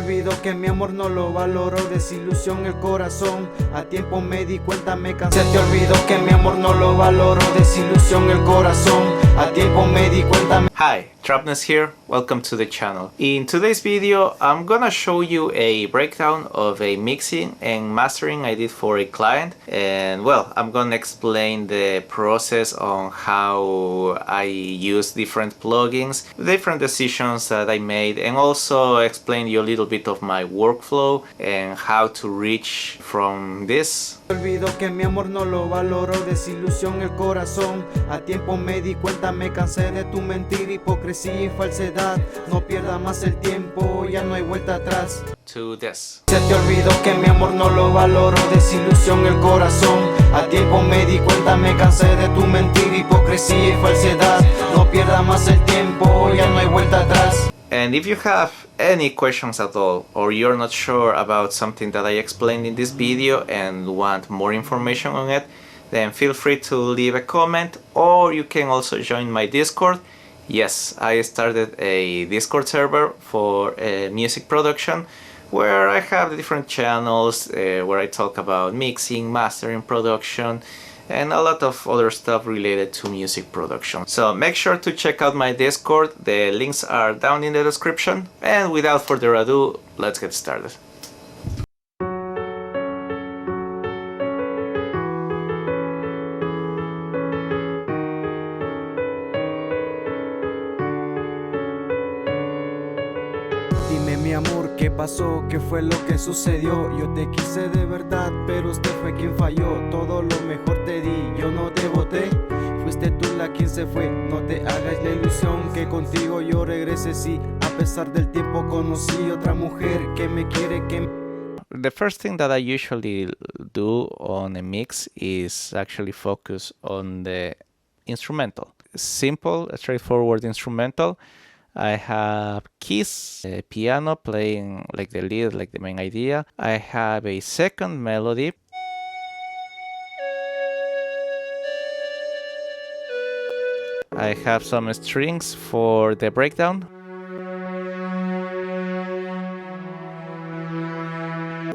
olvidó que mi amor no lo valoró, desilusión el corazón, a tiempo me di cuenta, me cansé. Se te olvidó que mi amor no lo valoró, desilusión el corazón, a tiempo me di cuenta. Hi, Trapness here, welcome to the channel. In today's video I'm gonna show you a breakdown of a mixing and mastering I did for a client, and well, I'm gonna explain the process on how I use different plugins, different decisions that I made, and also explain you a little bit of my workflow and how to reach from this. Olvidó que mi amor no lo valoró, desilusión el corazón, a tiempo me di cuenta, me cansé de tu mentira, hipocresía y falsedad, no pierda más el tiempo, ya no hay vuelta atrás. To this. Se te olvidó que mi amor no lo valoró, desilusión el corazón, a tiempo me di cuenta, me cansé de tu mentira, hipocresía y falsedad, no pierda más el tiempo, ya no hay vuelta atrás. And if you have any questions at all, or you're not sure about something that I explained in this video and want more information on it, then feel free to leave a comment, or you can also join my Discord. Yes, I started a Discord server for music production, where I have different channels where I talk about mixing, mastering, production, and a lot of other stuff related to music production. So make sure to check out my Discord, the links are down in the description, and without further ado, let's get started. Dime mi amor, ¿qué pasó? ¿Qué fue lo que sucedió? Yo te quise de verdad, pero usted fue quien falló. Todo lo mejor te di, yo no te boté. Fuiste tú la quien se fue, no te hagas la ilusión que contigo yo regrese, sí. A pesar del tiempo conocí otra mujer que me quiere, que... The first thing that I usually do on a mix is actually focus on the instrumental. Simple, straightforward instrumental. I have keys, piano playing like the lead, like the main idea. I have a second melody. I have some strings for the breakdown.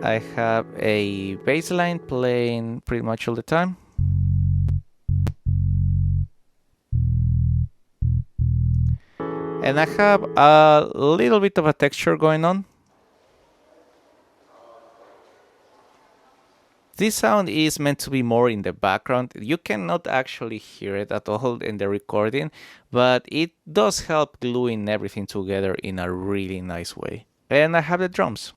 I have a bass line playing pretty much all the time. And I have a little bit of a texture going on. This sound is meant to be more in the background. You cannot actually hear it at all in the recording, but it does help gluing everything together in a really nice way. And I have the drums.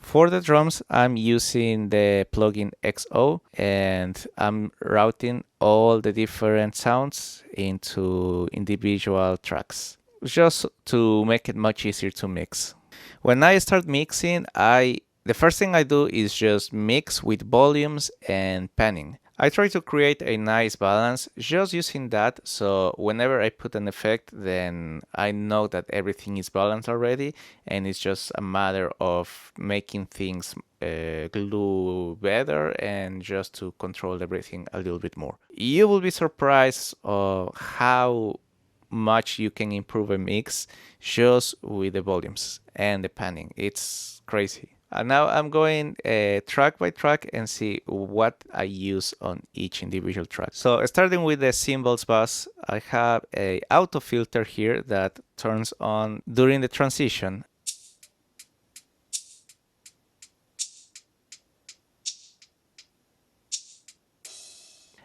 For the drums, I'm using the plugin XO, and I'm routing all the different sounds into individual tracks, just to make it much easier to mix. When I start mixing, the first thing I do is just mix with volumes and panning. I try to create a nice balance just using that, so whenever I put an effect, then I know that everything is balanced already, and it's just a matter of making things glue better and just to control everything a little bit more. You will be surprised of how much you can improve a mix just with the volumes and the panning. It's crazy. And now I'm going track by track and see what I use on each individual track. So starting with the cymbals bass, I have a auto filter here that turns on during the transition.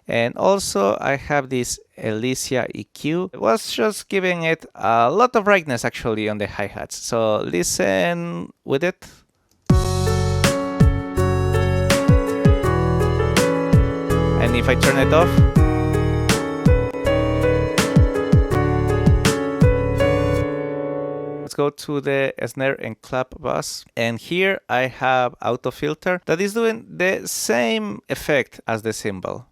And also I have this Elysia EQ. I was just giving it a lot of brightness actually on the hi-hats. So listen with it. And if I turn it off, let's go to the snare and clap bass. And here I have auto filter that is doing the same effect as the cymbal.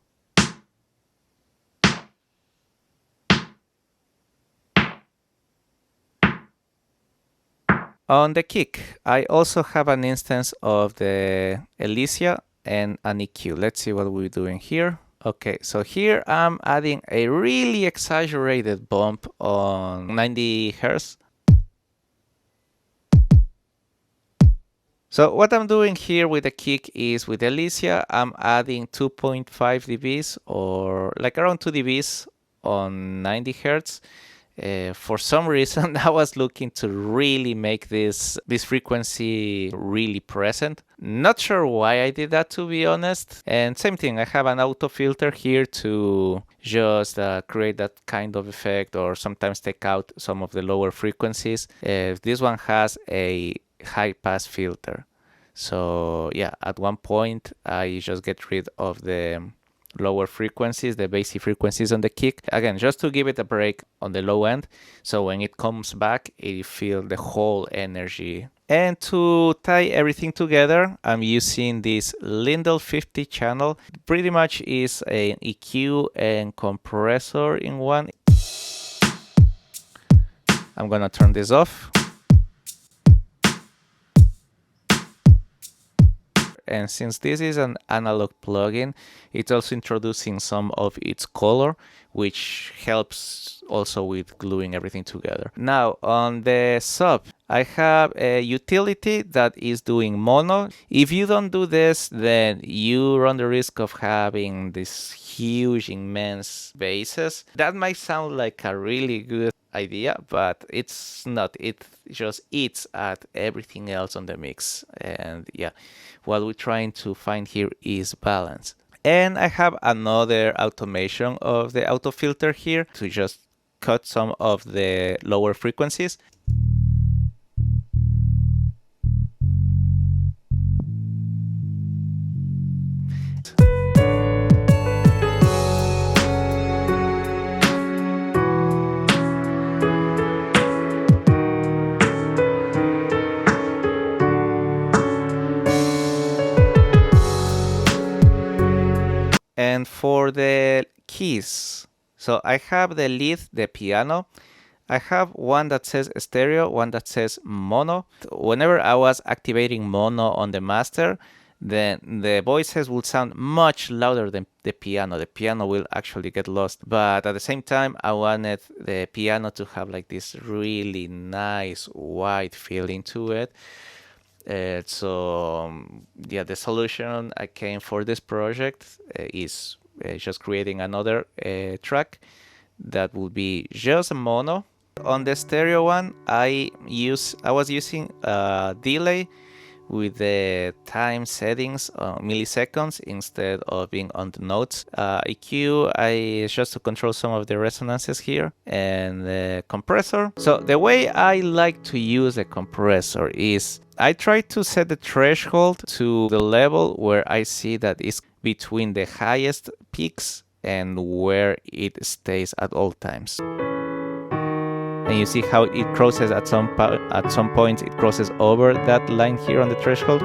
On the kick, I also have an instance of the Elysia and an EQ. Let's see what we're doing here. Okay, so here I'm adding a really exaggerated bump on 90 Hz. So what I'm doing here with the kick is with Alicia, I'm adding 2.5 dBs or like around 2 dBs on 90 Hz. For some reason, I was looking to really make this frequency really present. Not sure why I did that, to be honest. And same thing, I have an auto filter here to just create that kind of effect, or sometimes take out some of the lower frequencies. This one has a high pass filter. So yeah, at one point I just get rid of the lower frequencies, the basic frequencies on the kick. Again, just to give it a break on the low end. So when it comes back, it feels the whole energy. And to tie everything together, I'm using this Lindell 50 channel. Pretty much is an EQ and compressor in one. I'm gonna turn this off. And since this is an analog plugin, it's also introducing some of its color, which helps also with gluing everything together. Now on the sub, I have a utility that is doing mono. If you don't do this, then you run the risk of having these huge, immense basses. That might sound like a really good idea, but it's not. It just eats at everything else on the mix. And yeah, what we're trying to find here is balance. And I have another automation of the auto filter here to just cut some of the lower frequencies. And for the keys, so I have the lead, the piano. I have one that says stereo, one that says mono. Whenever I was activating mono on the master, then the voices will sound much louder than the piano. The piano will actually get lost. But at the same time, I wanted the piano to have like this really nice wide feeling to it. Yeah, the solution I came for this project is just creating another track that will be just a mono. On the stereo one, I was using a delay with the time settings milliseconds instead of being on the notes. EQ, just to control some of the resonances here, and the compressor. So the way I like to use a compressor is I try to set the threshold to the level where I see that it's between the highest peaks and where it stays at all times. And you see how it crosses at some point, it crosses over that line here on the threshold.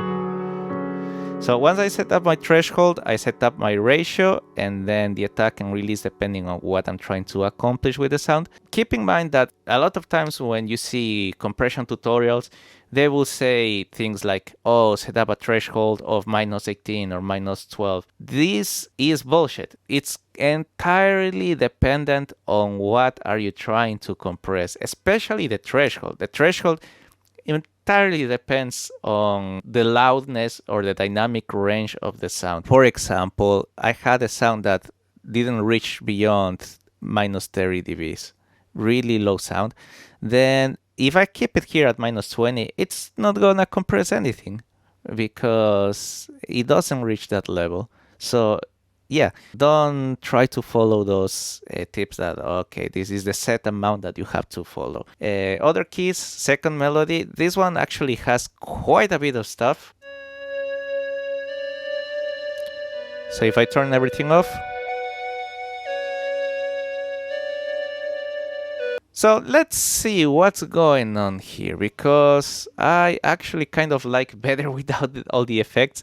So once I set up my threshold, I set up my ratio and then the attack and release depending on what I'm trying to accomplish with the sound. Keep in mind that a lot of times when you see compression tutorials, they will say things like, oh, set up a threshold of -18 or -12. This is bullshit. It's entirely dependent on what are you trying to compress, especially the threshold. The threshold entirely depends on the loudness or the dynamic range of the sound. For example, I had a sound that didn't reach beyond -30 dBs, really low sound. Then if I keep it here at -20, it's not gonna compress anything because it doesn't reach that level. So yeah, don't try to follow those tips that, okay, this is the set amount that you have to follow. Other keys, second melody. This one actually has quite a bit of stuff. So if I turn everything off. So let's see what's going on here, because I actually kind of like better without all the effects.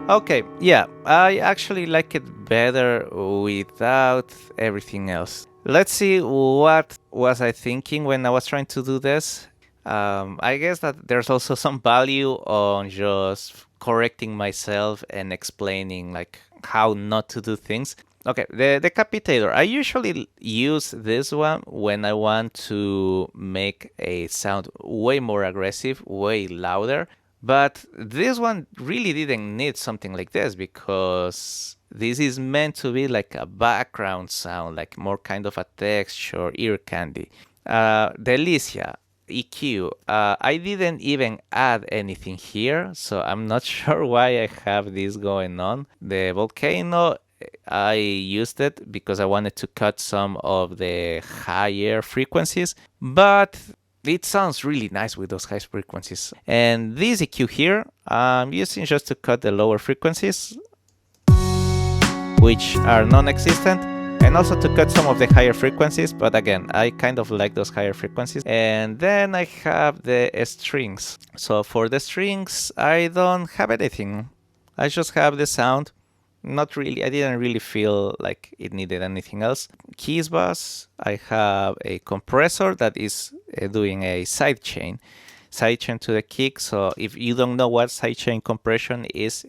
Okay, yeah, I actually like it better without everything else. Let's see what was I thinking when I was trying to do this. I guess that there's also some value on just correcting myself and explaining like how not to do things. Okay, the decapitator. I usually use this one when I want to make a sound way more aggressive, way louder. But this one really didn't need something like this because this is meant to be like a background sound, like more kind of a texture, ear candy. Delicia, EQ. I didn't even add anything here, so I'm not sure why I have this going on. The volcano, I used it because I wanted to cut some of the higher frequencies, but it sounds really nice with those high frequencies. And this EQ here, I'm using just to cut the lower frequencies, which are non-existent, and also to cut some of the higher frequencies, but again, I kind of like those higher frequencies. And then I have the strings. So for the strings, I don't have anything. I just have the sound. Not really, I didn't really feel like it needed anything else. Keys bus, I have a compressor that is doing a sidechain to the kick. So if you don't know what sidechain compression is,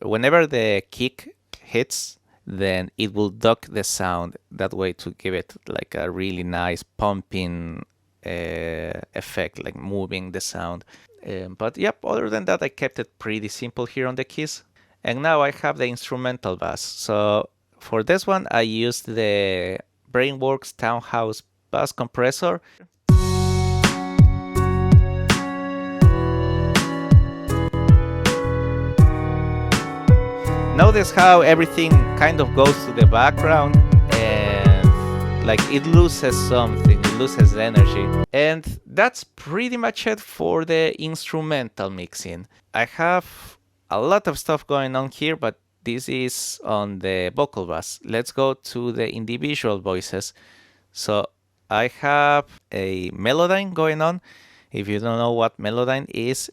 whenever the kick hits, then it will duck the sound that way to give it like a really nice pumping effect, like moving the sound. But yep, other than that, I kept it pretty simple here on the keys. And now I have the instrumental bass. So for this one, I used the Brainworks Townhouse bass compressor. Notice how everything kind of goes to the background and like it loses something, it loses energy. And that's pretty much it for the instrumental mixing. I have a lot of stuff going on here, but this is on the vocal bass. Let's go to the individual voices. So I have a Melodyne going on. If you don't know what Melodyne is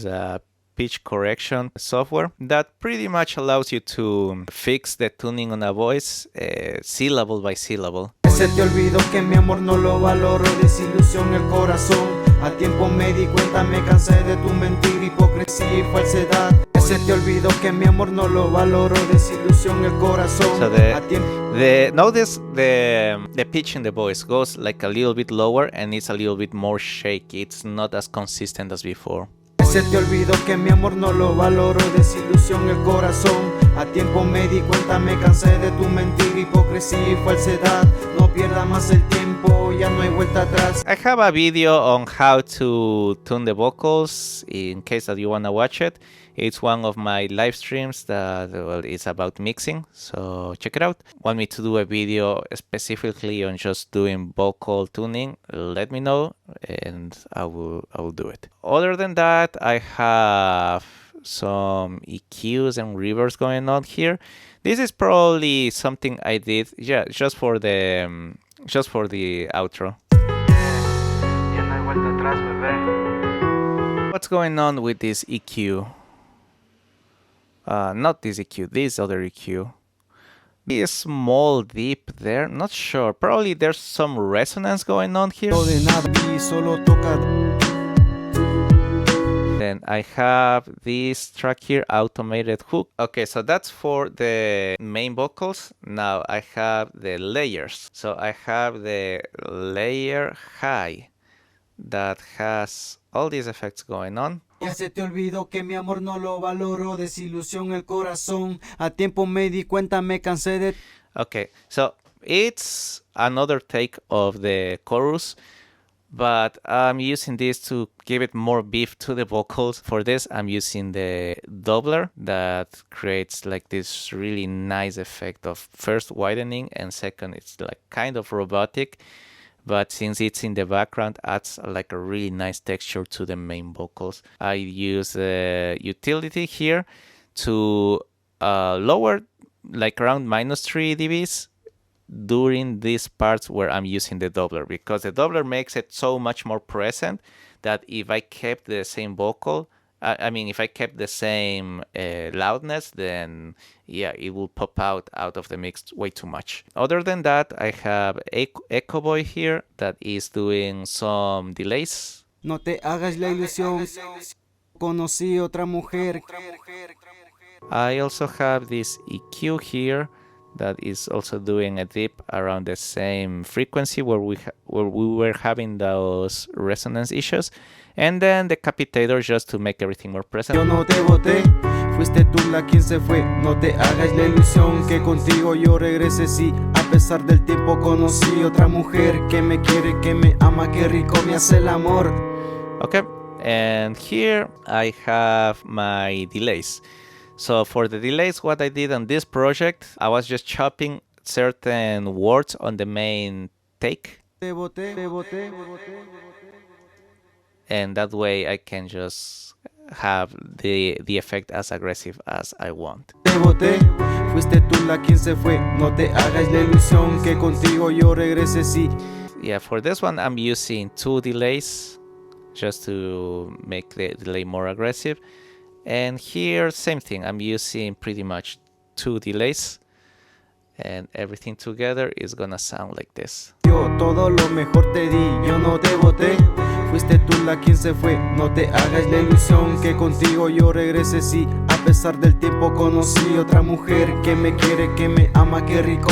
a pitch correction software that pretty much allows you to fix the tuning on a voice syllable by syllable. Se te olvidó que mi amor no lo valoro, desilusión el corazón. A tiempo me di cuenta, me cansé de tu mentira, hipocresía y falsedad. Se te olvidó que mi amor no lo valoro, desilusión el corazón. So notice the pitch in the voice goes like a little bit lower and it's a little bit more shaky. It's not as consistent as before. Se te olvidó que mi amor no lo valoro, desilusión el corazón. A tiempo me di cuenta, me cansé de tu mentira, hipocresía y falsedad. No pierda más el tiempo, ya no hay vuelta atrás. I have a video on how to tune the vocals in case that you wanna watch it. It's one of my live streams that it's about mixing, so check it out. Want me to do a video specifically on just doing vocal tuning? Let me know and I will do it. Other than that, I have some EQs and reverbs going on here. This is probably something I did, just for the outro. What's going on with this EQ? Not this EQ, this other EQ. A small dip there, not sure. Probably there's some resonance going on here. Then I have this track here, automated hook. Okay, so that's for the main vocals. Now I have the layers. So I have the layer high that has all these effects going on. Ya se te olvidó que mi amor no lo valoro, desilusión el corazón. A tiempo me di cuenta, me cansé de... Okay, so it's another take of the chorus, but I'm using this to give it more beef to the vocals. For this, I'm using the doubler that creates like this really nice effect of first widening and second, it's like kind of robotic. But since it's in the background, adds like a really nice texture to the main vocals. I use the utility here to lower like around -3 dBs during these parts where I'm using the doubler, because the doubler makes it so much more present that if I kept the same vocal, if I kept the same loudness, then yeah, it will pop out of the mix way too much. Other than that, I have Echo Boy here that is doing some delays No te hagas la ilusión, conocí otra mujer. I also have this EQ here that is also doing a dip around the same frequency where we were having those resonance issues, and then the capitator just to make everything more present. Yo no te boté, fuiste tú la quien se fue. No te hagas la ilusión que contigo yo regrese. Sí, a pesar del tiempo conocí otra mujer que me quiere, que me ama, que rico me hace el amor. Okay, and here I have my delays. So for the delays, what I did on this project, I was just chopping certain words on the main take. Te boté, te boté. And that way I can just have the effect as aggressive as I want. Te boté, fuiste tú la quien se fue. No te hagas la ilusión que contigo yo regrese. Sí. Yeah, for this one I'm using 2 delays just to make the delay more aggressive. And here, same thing, I'm using pretty much 2 delays, and everything together is gonna sound like this. Yo todo lo mejor te di, yo no te boté. Fuiste tú la quien se fue, no te hagas la ilusión que contigo yo regrese. Sí, a pesar del tiempo conocí otra mujer que me quiere, que me ama, que rico.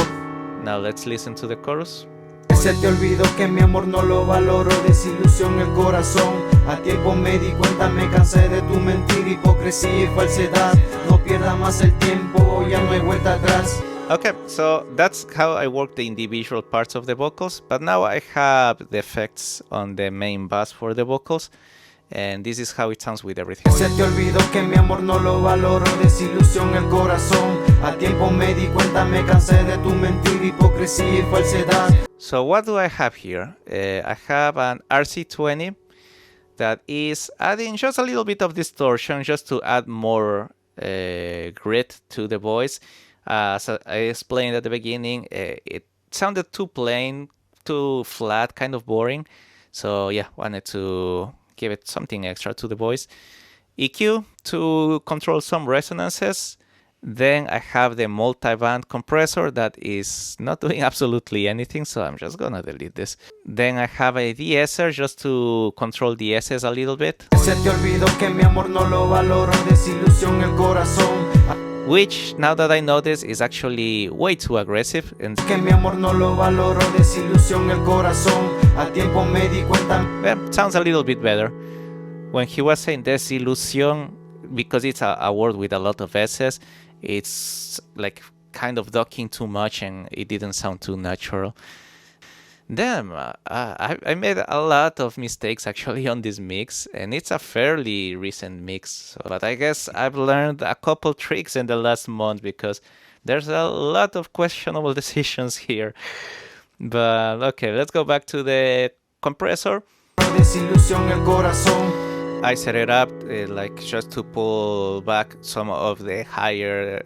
Now let's listen to the chorus. Se te olvidó que mi amor no lo valoro, desilusión el corazón. A tiempo me di cuenta, me cansé de tu mentira, hipocresía y falsedad. No pierda más el tiempo, ya no hay vuelta atrás. Okay, so that's how I work the individual parts of the vocals, but now I have the effects on the main bass for the vocals, and this is how it sounds with everything. Se te olvidó que mi amor no lo valoro, desilusión el corazón. A tiempo me di cuenta, me cansé de tu mentira, hipocresía y falsedad. So what do I have here? I have an RC20 that is adding just a little bit of distortion just to add more grit to the voice. As I explained at the beginning, it sounded too plain, too flat, kind of boring. So yeah, wanted to give it something extra to the voice. EQ to control some resonances. Then I have the multi-band compressor that is not doing absolutely anything, so I'm just gonna delete this. Then I have a de-esser just to control the S's a little bit. Se te olvidó que mi amor no lo valoro, desilusión el corazón. Which, now that I know this, is actually way too aggressive. And que mi amor no lo valoro, desilusión el corazón. A tiempo me di cuenta. Sounds a little bit better. When he was saying desilusión, because it's a word with a lot of S's, it's like kind of ducking too much and it didn't sound too natural. Damn, I made a lot of mistakes actually on this mix, and it's a fairly recent mix, but I guess I've learned a couple tricks in the last month because there's a lot of questionable decisions here. But okay, let's go back to the compressor. Desilusión el corazón. I set it up like just to pull back some of the higher,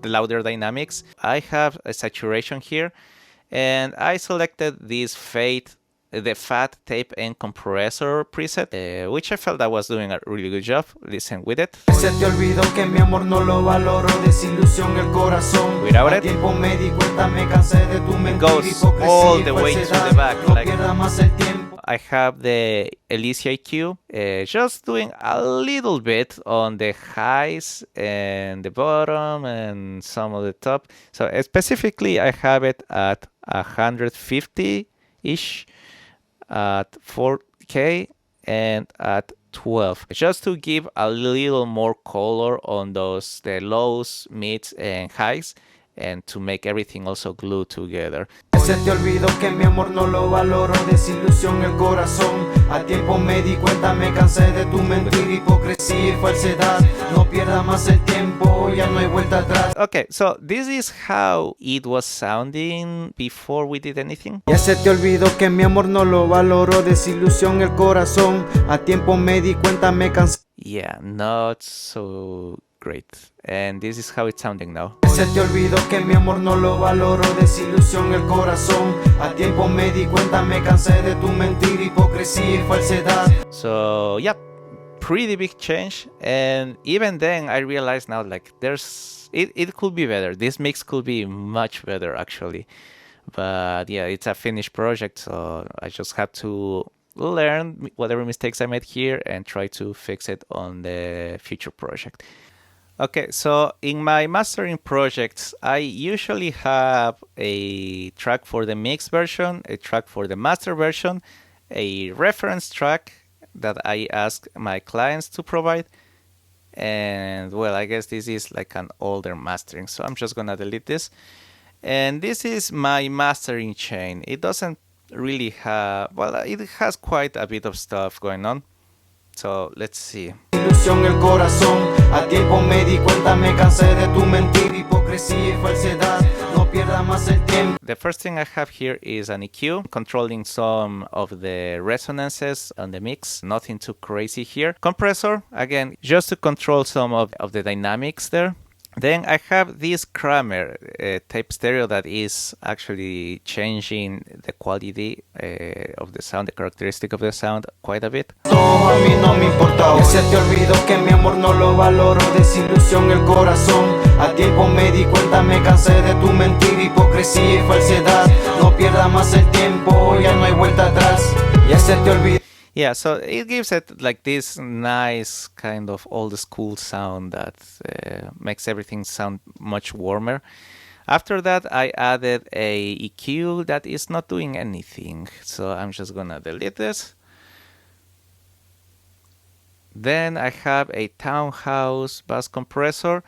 louder dynamics. I have a saturation here, and I selected this the fat tape and compressor preset, which I felt I was doing a really good job. Listen with it. Se te olvidó que mi amor no lo valoro, desilusión el corazón. Without it, tiempo me di cuenta, me cansé de tu mentira, goes all the way to the back. No pierda más el tiempo. I have the Elysia EQ, just doing a little bit on the highs and the bottom and some of the top. So specifically, I have it at 150-ish, at 4K, and at 12, just to give a little more color on the lows, mids, and highs, and to make everything also glue together. Se te olvidó que mi amor no lo valoro, desilusión el corazón. A tiempo me di cuenta, me cansé de tu mentira, hipocresía y falsedad. No pierda más el tiempo, ya no hay vuelta atrás. Okay, so this is how it was sounding before we did anything. Ya se te olvidó que mi amor no lo valoro, desilusión el corazón. A tiempo me di cuenta, me cansé. Yeah, not so great. And this is how it's sounding now. Se te olvidó que mi amor no lo valoro, desilusión el corazón. A tiempo me di cuenta, me cansé de tu mentira, hipocresía y falsedad. So yeah, pretty big change. And even then I realized now like it could be better. This mix could be much better actually. But yeah, it's a finished project, so I just have to learn whatever mistakes I made here and try to fix it on the future project. Okay, so in my mastering projects, I usually have a track for the mix version, a track for the master version, a reference track that I ask my clients to provide. And well, I guess this is like an older mastering, so I'm just gonna delete this. And this is my mastering chain. It doesn't really have, well, it has quite a bit of stuff going on. So let's see. Ilusión el corazón, a tiempo me di cuenta, me cansé de tu mentira, hipocresía y falsedad, no pierda más el tiempo. The first thing I have here is an EQ, controlling some of the resonances on the mix, nothing too crazy here. Compressor, again, just to control some of the dynamics there. Then I have this Kramer tape stereo that is actually changing the quality of the sound, the characteristic of the sound quite a bit. A mí no me importaba. Ya se te olvidó que mi amor no lo valoro. Desilusión el corazón. A tiempo me di cuenta, me cansé de tu mentira, hipocresía y falsedad. No pierda más el tiempo, ya no hay vuelta atrás. Ya se te olvidó. Yeah, so it gives it like this nice kind of old school sound that makes everything sound much warmer. After that, I added a EQ that is not doing anything. So I'm just gonna delete this. Then I have a Townhouse bass compressor,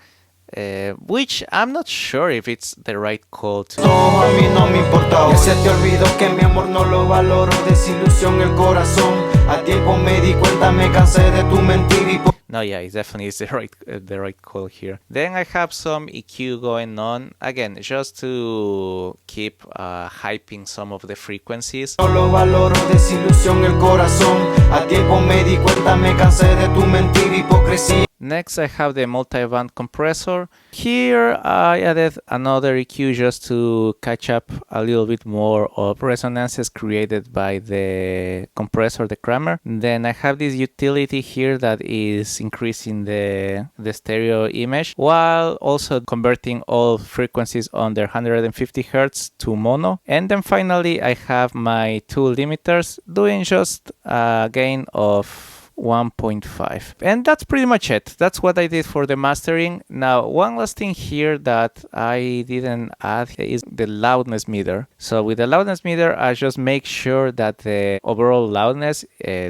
which I'm not sure if it's the right call to. No, a mí no me importaba. Ya se te olvidó que mi amor no lo valoro. Desilusión el corazón. A tiempo me di cuenta, me cansé de tu mentira. No, yeah, it definitely is the right call here. Then I have some EQ going on, again, just to keep hyping some of the frequencies. No lo valoro, desilusión el corazón. A tiempo me di cuenta, me cansé de tu mentira, hipocresía. Next, I have the multi-band compressor. Here, I added another EQ just to catch up a little bit more of resonances created by the compressor, the Kramer. Then I have this utility here that is increasing the stereo image, while also converting all frequencies under 150 Hz to mono. And then finally, I have my two limiters doing just a gain of 1.5, and that's pretty much it. That's what I did for the mastering. Now, one last thing here that I didn't add is the loudness meter. So with the loudness meter, I just make sure that the overall loudness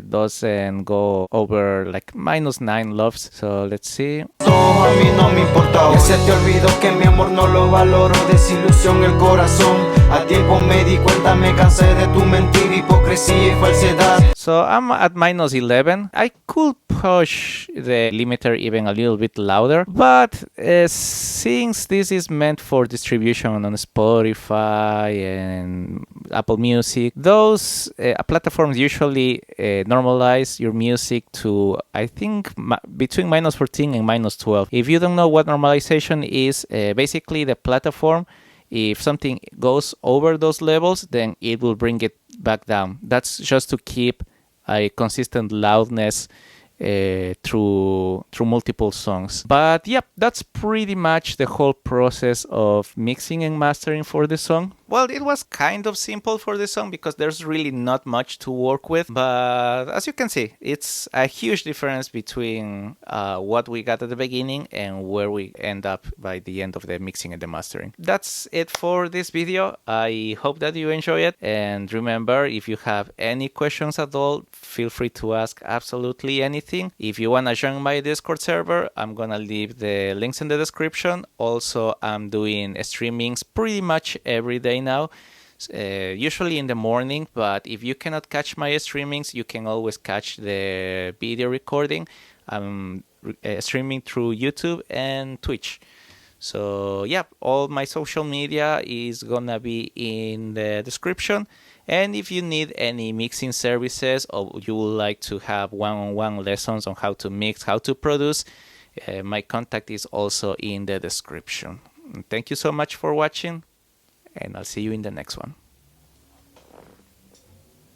doesn't go over like -9 loves. So let's see. No, a mí no me importaba. Ya se te olvidó que mi amor no lo valoro. Desilusión el corazón. A tiempo me di cuenta, me cansé de tu mentira, hipocresía y falsedad. So I'm at -11. I could push the limiter even a little bit louder, but since this is meant for distribution on Spotify and Apple Music, those platforms usually normalize your music to, I think, between -14 and -12. If you don't know what normalization is, basically the platform, if something goes over those levels, then it will bring it back down. That's just to keep a consistent loudness through multiple songs. But yep, that's pretty much the whole process of mixing and mastering for the song. Well, it was kind of simple for the song because there's really not much to work with. But as you can see, it's a huge difference between what we got at the beginning and where we end up by the end of the mixing and the mastering. That's it for this video. I hope that you enjoy it. And remember, if you have any questions at all, feel free to ask absolutely anything. If you want to join my Discord server, I'm gonna leave the links in the description. Also, I'm doing streamings pretty much every day now, usually in the morning, but if you cannot catch my streamings, you can always catch the video recording. I'm streaming through YouTube and Twitch. So yeah, all my social media is gonna be in the description. And if you need any mixing services or you would like to have one-on-one lessons on how to mix, how to produce, my contact is also in the description. Thank you so much for watching, and I'll see you in the next one.